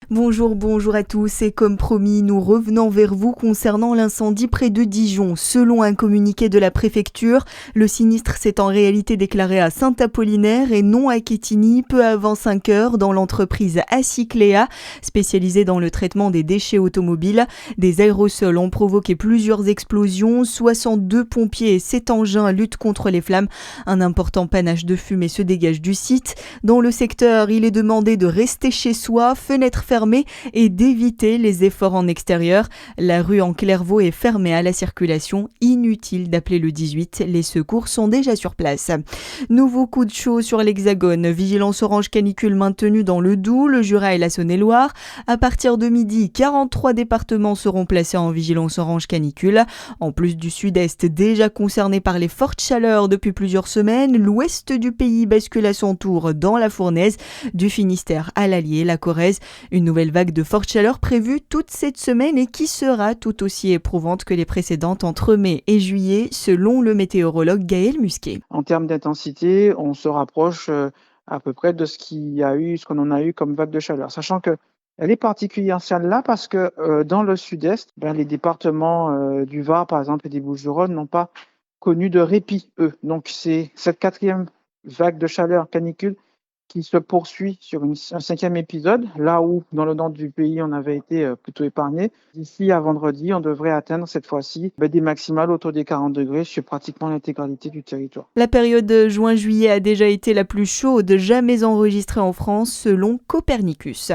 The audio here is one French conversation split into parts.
Bonjour à tous et comme promis, nous revenons vers vous concernant l'incendie près de Dijon. Selon un communiqué de la préfecture, le sinistre s'est en réalité déclaré à Saint-Apollinaire et non à Quetigny, peu avant 5 heures, dans l'entreprise Acycléa, spécialisée dans le traitement des déchets automobiles. Des aérosols ont provoqué plusieurs explosions, 62 pompiers et 7 engins luttent contre les flammes. Un important panache de fumée se dégage du site. Dans le secteur, il est demandé de rester chez soi, fenêtres fermées et d'éviter les efforts en extérieur. La rue en Clairvaux est fermée à la circulation. Inutile d'appeler le 18, les secours sont déjà sur place. Nouveau coup de chaud sur l'Hexagone. Vigilance orange canicule maintenue dans le Doubs, le Jura et la Saône-et-Loire. À partir de midi, 43 départements seront placés en vigilance orange canicule. En plus du sud-est déjà concerné par les fortes chaleurs depuis plusieurs semaines, l'ouest du pays bascule à son tour dans la fournaise, du Finistère à l'Allier, la Corrèze. Une nouvelle vague de forte chaleur prévue toute cette semaine et qui sera tout aussi éprouvante que les précédentes entre mai et juillet, selon le météorologue Gaël Musquet. En termes d'intensité, on se rapproche à peu près de ce qu'on en a eu comme vague de chaleur. Sachant que elle est particulière celle-là parce que dans le sud-est, les départements du Var, par exemple, et des Bouches-du-Rhône n'ont pas connu de répit, eux. Donc c'est cette quatrième vague de chaleur canicule qui se poursuit sur un cinquième épisode, là où dans le nord du pays on avait été plutôt épargné. D'ici à vendredi, on devrait atteindre cette fois-ci des maximales autour des 40 degrés sur pratiquement l'intégralité du territoire. La période juin-juillet a déjà été la plus chaude jamais enregistrée en France selon Copernicus.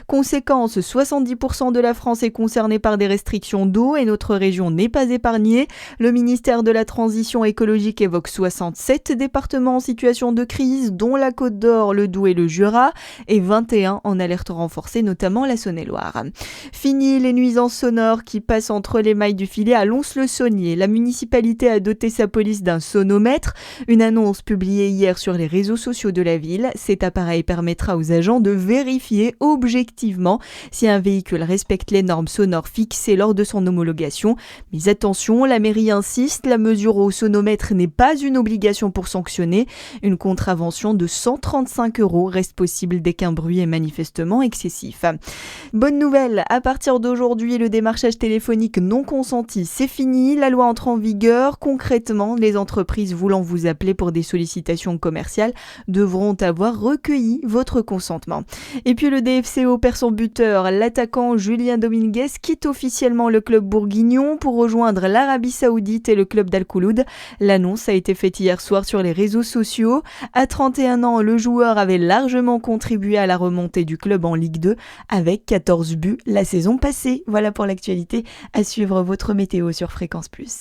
Conséquence, 70% de la France est concernée par des restrictions d'eau et notre région n'est pas épargnée. Le ministère de la Transition écologique évoque 67 départements en situation de crise, dont la Côte d'Or, le Doubs et le Jura, et 21 en alerte renforcée, notamment la Saône-et-Loire. Fini les nuisances sonores qui passent entre les mailles du filet à Lons-le-Saunier. La municipalité a doté sa police d'un sonomètre, une annonce publiée hier sur les réseaux sociaux de la ville. Cet appareil permettra aux agents de vérifier objectivement si un véhicule respecte les normes sonores fixées lors de son homologation. Mais attention, la mairie insiste, la mesure au sonomètre n'est pas une obligation pour sanctionner. Une contravention de 135 € reste possible dès qu'un bruit est manifestement excessif. Bonne nouvelle, à partir d'aujourd'hui, le démarchage téléphonique non consenti, c'est fini. La loi entre en vigueur. Concrètement, les entreprises voulant vous appeler pour des sollicitations commerciales devront avoir recueilli votre consentement. Et puis le DFCO perd son buteur. L'attaquant Julien Dominguez quitte officiellement le club bourguignon pour rejoindre l'Arabie Saoudite et le club d'Al-Khouloud. L'annonce a été faite hier soir sur les réseaux sociaux. À 31 ans, le joueur avait largement contribué à la remontée du club en Ligue 2 avec 14 buts la saison passée. Voilà pour l'actualité. À suivre votre météo sur Fréquence Plus.